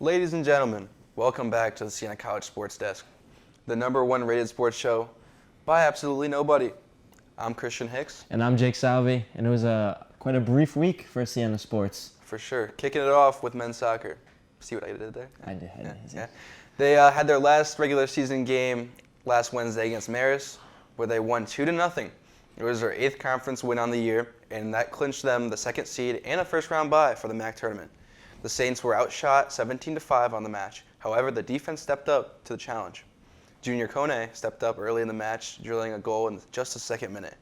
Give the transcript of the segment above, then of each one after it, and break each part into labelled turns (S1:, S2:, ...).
S1: Ladies and gentlemen, welcome back to the Siena College Sports Desk, the #1 rated sports show by absolutely nobody. I'm Christian Hicks.
S2: And I'm Jake Salvi, and it was quite a brief week for Siena sports.
S1: For sure. Kicking it off with men's soccer. See what I did there?
S2: I did.
S1: Yeah. They had their last regular season game last Wednesday against Marist, where they won 2-0. It was their 8th conference win on the year, and that clinched them the 2nd seed and a first-round bye for the MAC tournament. The Saints were outshot 17-5 on the match. However, the defense stepped up to the challenge. Junior Kone stepped up early in the match, drilling a goal in just the 2nd minute,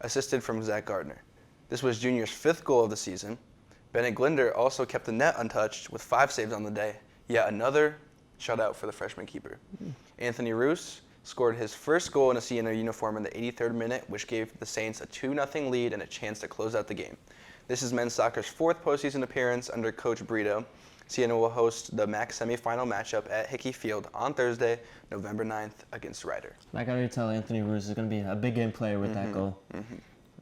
S1: assisted from Zach Gardner. This was Junior's 5th goal of the season. Bennett Glinder also kept the net untouched with 5 saves on the day, yet another shutout for the freshman keeper. Anthony Roos scored his first goal in a Siena uniform in the 83rd minute, which gave the Saints a 2-0 lead and a chance to close out the game. This is men's soccer's 4th postseason appearance under Coach Brito. Siena will host the MAC semifinal matchup at Hickey Field on Thursday, November 9th against Ryder.
S2: I can already tell Anthony Roos is going to be a big game player with that goal.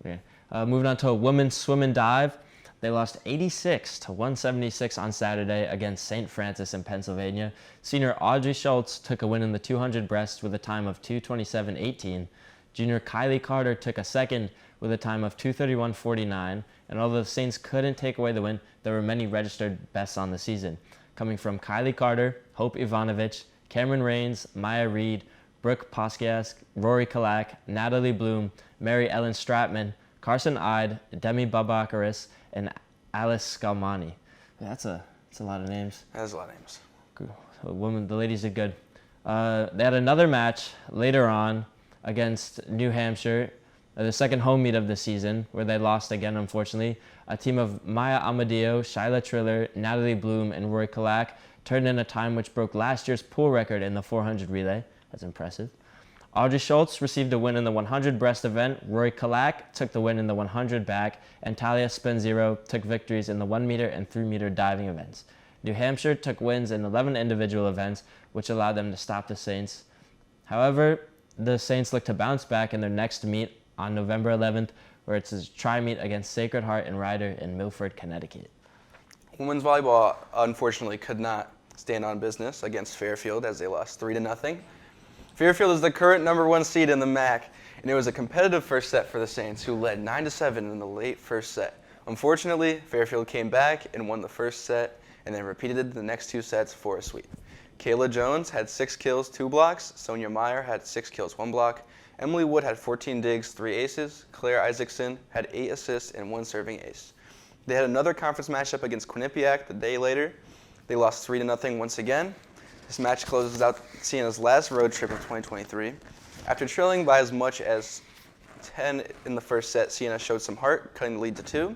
S2: Okay. Moving on to a women's swim and dive. They lost 86-176 on Saturday against St. Francis in Pennsylvania. Senior Audrey Schultz took a win in the 200 breast with a time of 2:27.18. Junior Kylie Carter took a second with a time of 2:31.49. And although the Saints couldn't take away the win, there were many registered bests on the season, coming from Kylie Carter, Hope Ivanovich, Cameron Rains, Maya Reed, Brooke Poskiask, Rory Kalak, Natalie Bloom, Mary Ellen Stratman, Carson Ide, Demi Babakaris, and Alice Scalmani. That's a lot of names.
S1: That is a lot of names.
S2: The ladies did good. They had another match later on against New Hampshire, the second home meet of the season, where they lost again, unfortunately. A team of Maya Amadeo, Shyla Triller, Natalie Bloom, and Rory Kalak turned in a time which broke last year's pool record in the 400 relay. That's impressive. Audrey Schultz received a win in the 100 breast event. Rory Kalak took the win in the 100 back, and Talia Spenzero took victories in the 1 meter and 3 meter diving events. New Hampshire took wins in 11 individual events, which allowed them to stop the Saints. However, the Saints look to bounce back in their next meet on November 11th, where it's a tri-meet against Sacred Heart and Ryder in Milford, Connecticut.
S1: Women's volleyball, unfortunately, could not stand on business against Fairfield as they lost 3-0. Fairfield is the current #1 seed in the MAC, and it was a competitive first set for the Saints, who led 9-7 in the late first set. Unfortunately, Fairfield came back and won the first set, and then repeated the next 2 sets for a sweep. Kayla Jones had 6 kills, 2 blocks. Sonia Meyer had 6 kills, 1 block. Emily Wood had 14 digs, 3 aces. Claire Isaacson had 8 assists and 1 serving ace. They had another conference matchup against Quinnipiac the day later. They lost 3-0 once again. This match closes out Siena's last road trip of 2023. After trailing by as much as 10 in the first set, Siena showed some heart, cutting the lead to 2.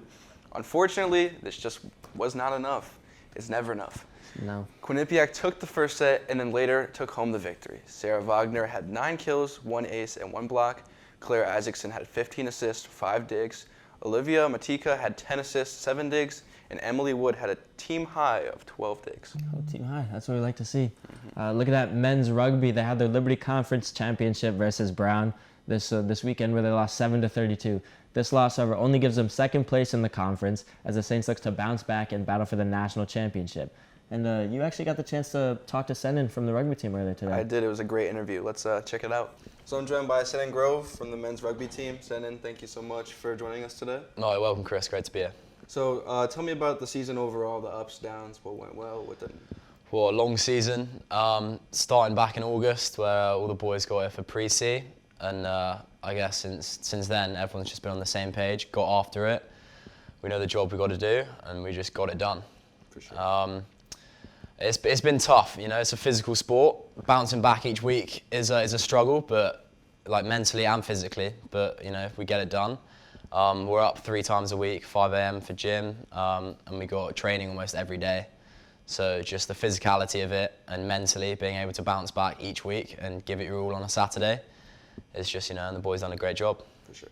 S1: Unfortunately, this just was not enough. It's never enough.
S2: No.
S1: Quinnipiac took the first set and then later took home the victory. Sarah Wagner had 9 kills, 1 ace, and 1 block. Claire Isaacson had 15 assists, 5 digs. Olivia Matika had 10 assists, 7 digs. And Emily Wood had a team high of 12 digs.
S2: Oh, team high. That's what we like to see. Look at that men's rugby. They had their Liberty Conference Championship versus Brown this weekend, where they lost 7-32. This loss, however, only gives them 2nd place in the conference as the Saints look to bounce back and battle for the national championship. And you actually got the chance to talk to Senan from the rugby team earlier today.
S1: I did. It was a great interview. Let's check it out. So I'm joined by Senan Grove from the men's rugby team. Senan, thank you so much for joining us today.
S3: No, you're welcome, Chris. Great to be here.
S1: So tell me about the season overall, the ups, downs, what went well, what didn't.
S3: Well, a long season. Starting back in August, where all the boys got here for pre-C, and I guess since then everyone's just been on the same page, got after it. We know the job we got to do, and we just got it done.
S1: For sure.
S3: It's been tough, you know. It's a physical sport. Bouncing back each week is a struggle, but like mentally and physically. But you know, we get it done. We're up 3 times a week, 5 a.m. for gym, and we got training almost every day. So just the physicality of it and mentally being able to bounce back each week and give it your all on a Saturday is just, you know, and the boys done a great job.
S1: For sure.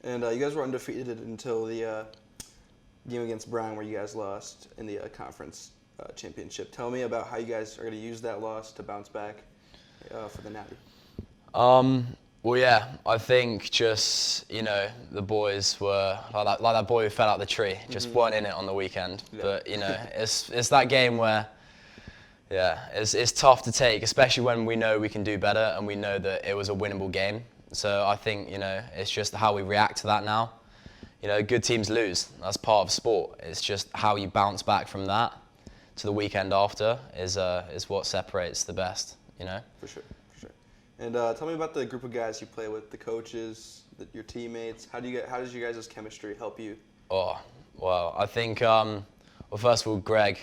S1: And you guys were undefeated until the game against Brown, where you guys lost in the conference championship. Tell me about how you guys are going to use that loss to bounce back for the Natty.
S3: Well, yeah, I think just, the boys were, like that boy who fell out the tree, just weren't in it on the weekend.
S1: Yeah.
S3: But, it's that game where, it's tough to take, especially when we know we can do better and we know that it was a winnable game. So I think, it's just how we react to that now. Good teams lose. That's part of sport. It's just how you bounce back from that to the weekend after is what separates the best,
S1: For sure. And tell me about the group of guys you play with, the coaches, your teammates. How does you guys' chemistry help you?
S3: Oh, well, I think, first of all, Greg,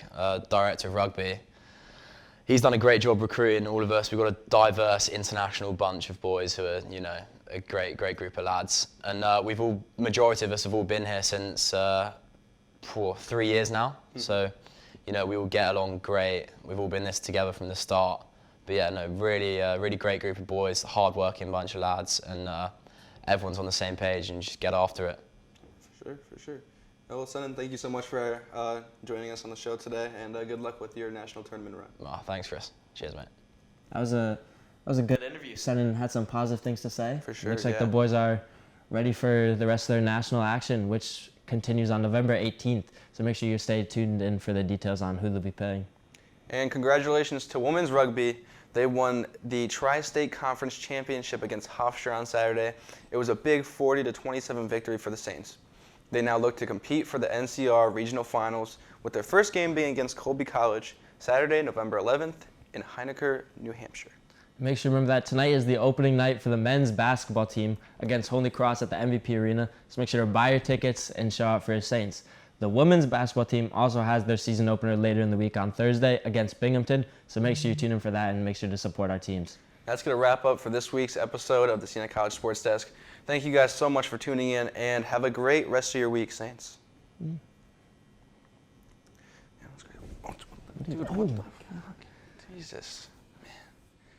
S3: director of rugby, he's done a great job recruiting all of us. We've got a diverse international bunch of boys who are, a great group of lads. And majority of us have all been here since 3 years now. So, we all get along great. We've all been this together from the start. But yeah, no, really great group of boys, hard-working bunch of lads, and everyone's on the same page and just get after it.
S1: For sure. Well, Senan, thank you so much for joining us on the show today, and good luck with your national tournament run.
S3: Oh, thanks, Chris. Cheers, mate.
S2: That was a good interview. Senan had some positive things to say.
S1: For sure,
S2: Looks like the boys are ready for the rest of their national action, which continues on November 18th. So make sure you stay tuned in for the details on who they'll be playing.
S1: And congratulations to women's rugby. They won the Tri-State Conference Championship against Hofstra on Saturday. It was a big 40-27 victory for the Saints. They now look to compete for the NCR Regional Finals, with their first game being against Colby College, Saturday, November 11th, in Heinecker, New Hampshire.
S2: Make sure to remember that tonight is the opening night for the men's basketball team against Holy Cross at the MVP Arena. So make sure to buy your tickets and show out for your Saints. The women's basketball team also has their season opener later in the week on Thursday against Binghamton. So make sure you tune in for that and make sure to support our teams.
S1: That's going to wrap up for this week's episode of the Siena College Sports Desk. Thank you guys so much for tuning in, and have a great rest of your week, Saints. Yeah, that's great.
S2: Oh my God.
S1: Jesus.